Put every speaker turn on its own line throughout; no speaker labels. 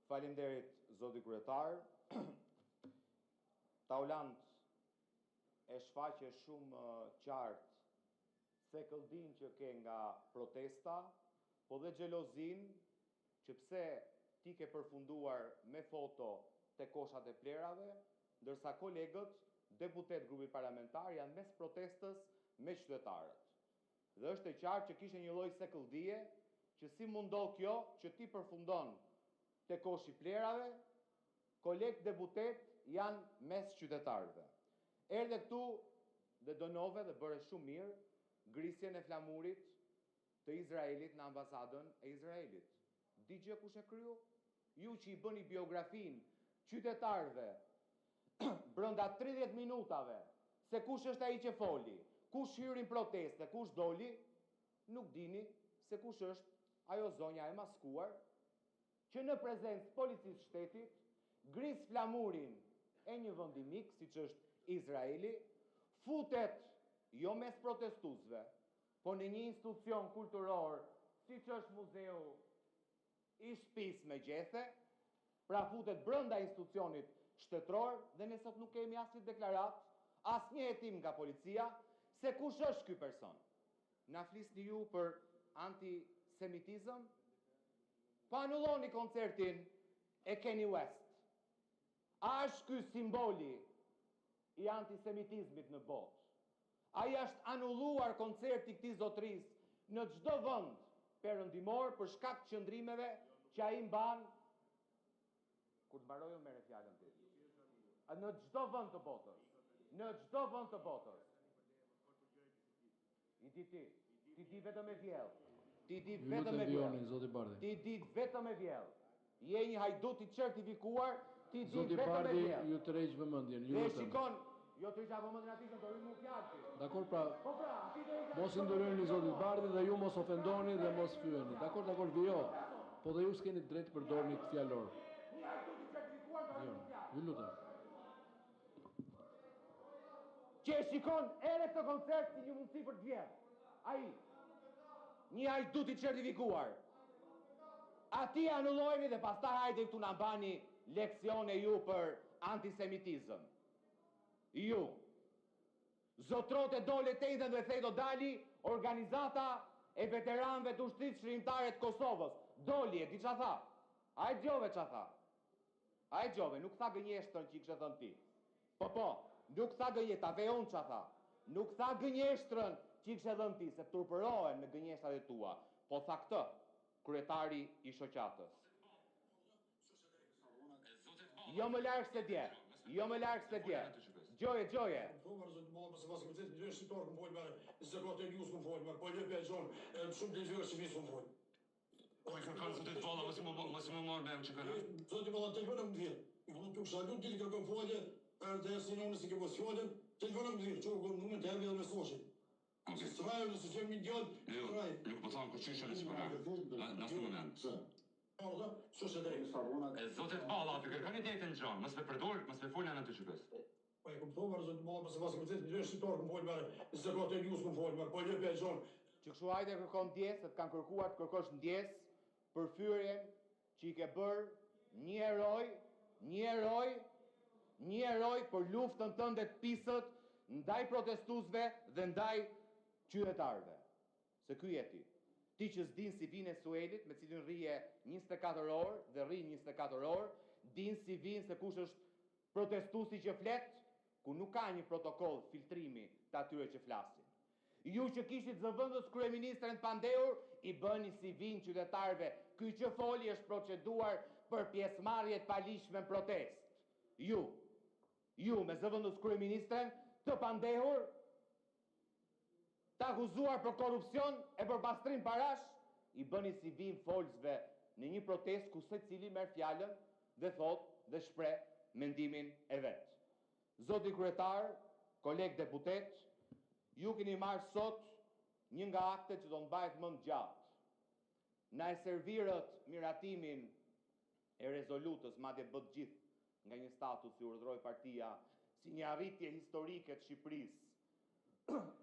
Faleminderit, zoti kryetar. Taulant e shfaqe shumë qartë thekëldin që ke nga protesta, po dhe xhelozin që pse ti ke përfunduar me foto te koshat e plerave, ndërsa kolegët, deputet grupit parlamentar, janë mes protestës me qytetarët. Dhe është e qartë që kishe një lloj thekëldie që si mundon kjo që ti përfundon te koshi plerave, kolegë deputet janë mes qytetarëve. Erdhe këtu dhe dënove dhe bëre shumë mirë ngrisjen e flamurit të Izraelit në ambasadën e Izraelit. Digje kush e kryu? Ju që i bëni biografin qytetarëve brenda 30 minutave se kush është ai që foli, kush hyrin proteste, kush doli, nuk dini se kush është ajo zonja e maskuar që në prezencë policisë shtetit gris flamurin e një vendi mik, siç është Izraeli, futet jo mes protestuesve, po në një institucion kulturor, siç është Muzeu i Shtëpisë me Gjethe, pra futet brenda institucionit shtetëror dhe ne sot nuk kemi asnjë deklarat, asnjë hetim nga policia se kush është ky person. Na flisni ju për antisemitizëm? Pa anulloni koncertin e Kanye West. A është ky simboli i antisemitizmit në botë? Ai është anulluar koncerti këtij zotërisë në çdo vend perëndimor për shkak të qëndrimeve që ai mban. Kur të mbaroj unë merre fjalën ti. Në çdo vend të botës. Në çdo vend të botës. I di ti. Ti di vetëm e vjell. Ti di vetëm e vjell. Ti di vetëm e vjell. Je një hajdut i certifikuar, ti di vetëm e vjell.
Zoti Bardhi, ju tërheq vëmendjen, ju lutem.
Dhe shikon, jo të isha vëmendjen atij që do rrim fjalë.
Dakor, pra.
Po pra, ti do i
Mos i ndërhyni zotit Bardhi dhe ju mos ofendoni dhe mos fyeni. Dakor, vjo. Po dhe ju s'keni drejt të përdorni këtë fjalor.
Një hajdut i certifikuar do rrim fjalë.
Ju lutem.
Që e shikon ere këtë koncert si një mundësi për të vjedhë. Ai, një hajdut i certifikuar. Ati anullojni dhe pastaj hajde këtu na bani leksione ju për antisemitizëm. Ju. Zotrote dole të idhen dhe thej do dali organizata e veteranëve të ushtrisë shërimtare të Kosovës. Doli e di ç'a tha. A e djove ç'a tha. A e djove, nuk tha gënjeshtrën që i kështë thënë ti. Po, nuk tha gënjeshtrën, ta ve unë ç'a tha. Nuk tha gënjeshtrën që i kështë dhënë ti, se turpërohen me gënjeshtrat e tua. Po tha këtë, kryetari i shoqatës. Jo më larg se dje. Jo më larg se dje. Gjoje.
Po vazhdo të bëhet pas koncert, më shqiptar ku fol me zëkote news ku fol me po le bejon, shumë dëgjuar si mi fol.
O i kërkan futet valla, mos më marr me që kanë.
Zoti valla telefonon më vjen. I vjen tu shalut ditë kërkon folje, edhe sinon se ke pas folën, telefonon më vjen, çu numrin të herë me mesazhin. Se strajë nëse që mi djallë, strajë.
Nuk po thamë kërqyshën e si përra, në asë moment. E zotet bala, aty kërkan i djetën gjanë, mësë me përdor, mësë me folën në të qypës.
Po e këmpëtova, zotë bala, mësë pas këmëtet, një shqiptarë këmë folë mërë, zëkote njusë këmë folë mërë, po një për gjanë.
Që kështu hajde kërkon ndjes, të kanë kërkuar të kërkosh ndjes për fyrjen që i ke bërë një eroj për luftën tënde të pisët ndaj protestusve dhe ndaj qytetarëve. Se ky jeti. Ti që s'din si vinë e Suelit, me cilin rrije 24 orë dhe rri 24 orë, din si vinë se kush është protestusi që flet, ku nuk ka një protokoll filtrimi të atyre që flasin. Ju që kishit zëvendës kryeministrin pandehur, i bëni si vinë qytetarëve. Ky që foli është proceduar për pjesëmarrje të palishme në protest. Ju me zëvendës kryeministrin të pandehur, të akuzuar për korupcion e për pastrim parash, i bëni si vim folësve në një protest ku secili merr fjalën dhe thot dhe shpreh mendimin e vet. Zoti kryetar, kolegë deputet, ju keni marrë sot një nga aktet që do mbahet më gjatë. Na e servirët miratimin e rezolutës, madje bët gjithë nga një status i urdhëroi partia si një arritje historike të Shqipërisë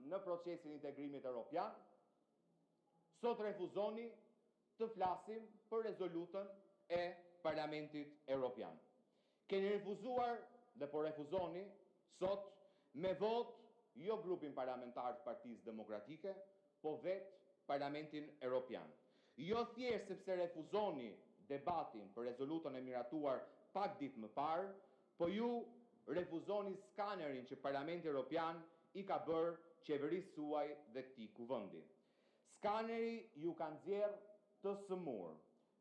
në procesin e integrimit evropian. Sot refuzoni të flasim për rezolutën e Parlamentit Evropian. Keni refuzuar dhe po refuzoni sot me vot jo grupin parlamentar të Partisë Demokratike, po vetë Parlamentin Evropian. Jo thjesht sepse refuzoni debatin për rezolutën e miratuar pak ditë më parë, po ju refuzoni skanerin që Parlamenti Evropian i ka bërë qeverisë suaj dhe këtij kuvendi. Skaneri ju ka nxjerrë të sëmur.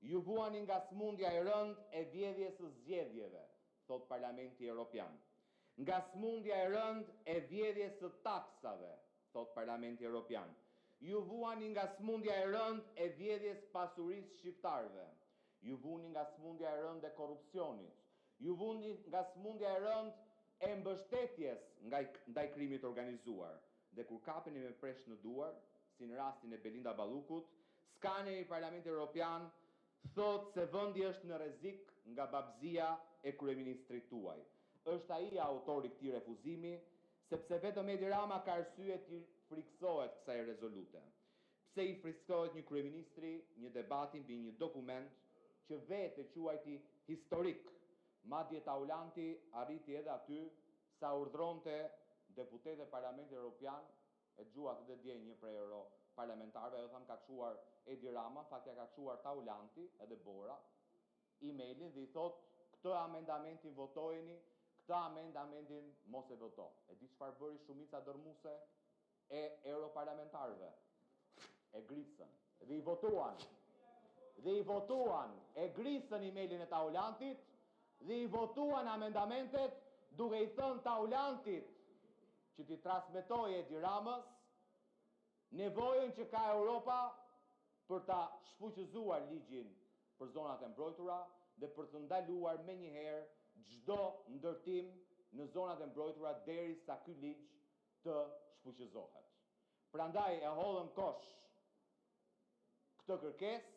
Ju vuani nga smundja e rëndë e vjedhjes së zgjedhjeve, thot Parlamenti Evropian. Nga smundja e rëndë e vjedhjes së taksave, thot Parlamenti Evropian. Ju vuani nga smundja e rëndë e vjedhjes pasurisë shqiptarëve. Ju vuani nga smundja e rëndë e korrupsionit. Ju vuani nga smundja e rëndë e mbështetjes ndaj krimit organizuar. Dhe kur kapeni me presh në duar, si në rastin e Belinda Ballukut, skaneri i Parlamentit Evropian thot se vendi është në rrezik nga babëzia e kryeministrit tuaj. Është ai autori këtij refuzimi, sepse vetëm Edi Rama ka arsye të friksohet kësaj rezolute. Pse i friksohet një kryeministri një debati mbi një dokument që vetë quajti historik, madje Taulanti arriti edhe aty sa urdhronte deputetët e Parlamentit Evropian, e gjua të dje një prej parlamentarëve, ajo tham ka çuar Edi Rama, fakt ja ka çuar Taulanti edhe Bora, emailin dhe i thot këtë amendamentin votojeni, këtë amendamentin mos e voto. E di çfarë bëri shumica dërmuese e europarlamentarëve? E grisën dhe i votuan. E grisën emailin e Taulantit dhe i votuan amendamentet duke i thënë Taulantit që t'i transmetojë Edi Ramës nevojën që ka Europa për ta shfuqëzuar ligjin për zonat e mbrojtura dhe për të ndaluar menjëherë çdo ndërtim në zonat e mbrojtura derisa ky ligj të shfuqëzohet. Prandaj e hollën kosh këtë kërkesë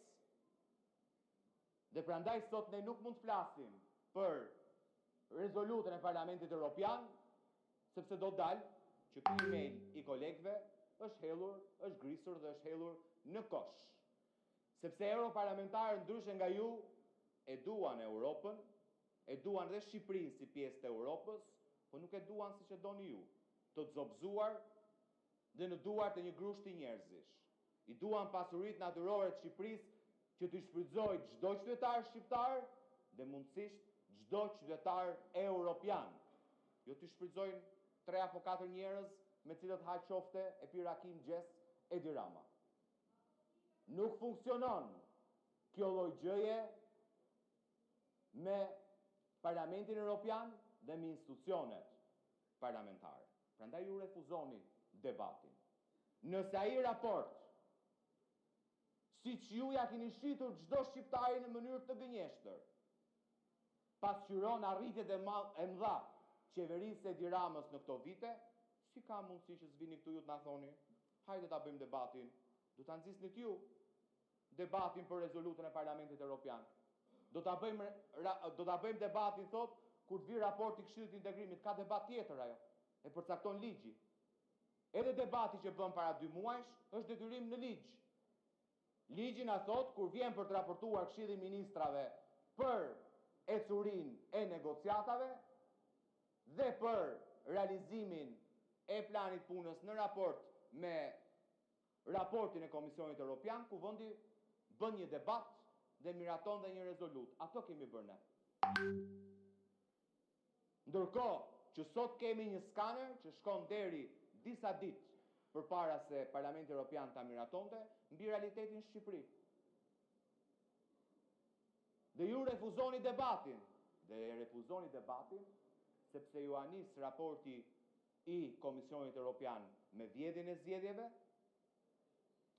dhe prandaj sot ne nuk mund të flasim për rezolutën e Parlamentit Evropian, sepse do dalë që ky email i kolegëve është hellur, është grisur dhe është hellur në kosh. Sepse europarlamentarët ndryshe nga ju e duan Europën, e duan dhe Shqipërinë si pjesë të Europës, po nuk e duan siç e doni ju, të zobëzuar dhe në duart e një grushti njerëzish. I duan pasuritë natyrore të Shqipërisë që t'i shfrytëzojë çdo qytetar shqiptar dhe mundësisht çdo qytetar europian. Jo t'i shfrytëzojnë 3 apo 4 njerëz me cilët ha qofte e pi rakim gjes Edi Rama. Nuk funksionon kjo lloj gjëje me Parlamentin Evropian dhe me institucionet parlamentare. Prandaj ju refuzoni debatin. Nëse ai raport, siç ju ja keni shitur çdo shqiptari në mënyrë të gënjeshtër, pasqyron arritjet e mëdha qeverisë Edi Ramës në këto vite, si ka mundësi që s'vini këtu ju të na thoni, hajde ta bëjmë debatin, do ta nxisnit ju debatin për rezolutën e Parlamentit Evropian. Do ta bëjmë debatin thot kur të vi raporti i Këshillit të Integrimit, ka debat tjetër ajo, e përcakton ligji. Edhe debati që bën para 2 muajsh është detyrim në ligj. Ligji na thot kur vjen për të raportuar Këshilli i Ministrave për ecurinë e negociatave dhe për realizimin e planit punës në raport me raportin e Komisionit Evropian, ku vendi bën një debat dhe miraton dhe një rezolut. Ato kemi bërë ne. Ndërkohë që sot kemi një skaner që shkon deri disa ditë përpara se Parlamenti Evropian ta miratonte mbi realitetin Shqipëri. Dhe ju refuzoni debatin. Sepse ju anis raporti i Komisionit Evropian me vjedhjen e zgjedhjeve,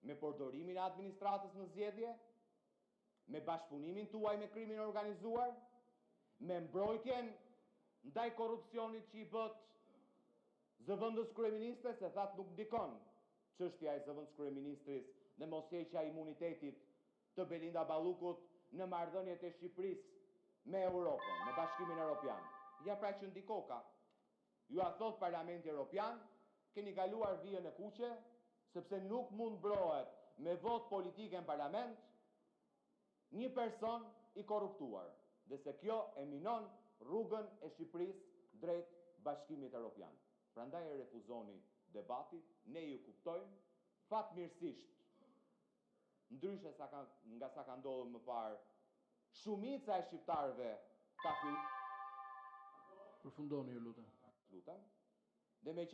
me përdorimin e administratës në zgjedhje, me bashkëpunimin tuaj me krimin organizuar, me mbrojtjen ndaj korrupsionit që i bët zëvendës kryeministres, se thatë nuk ndikon çështja e zëvendës kryeministres dhe mosheqja e imunitetit të Belinda Ballukut në marrëdhëniet e Shqipërisë me Europën, me Bashkimin Evropian. Ja pra që ndikoka. Ju a thot Parlamenti Evropian, keni kaluar vijën e kuqe, sepse nuk mund mbrohet me vot politike në parlament, një person i korruptuar, dhe se kjo e minon rrugën e Shqipërisë drejt Bashkimit Evropian. Prandaj e refuzoni debatin, ne ju kuptojmë, fatmirësisht, ndryshe nga sa ka ndodhur më parë, shumica e shqiptarëve ka filluar.
Përfundoni ju lutem.
Lutem. Dhe me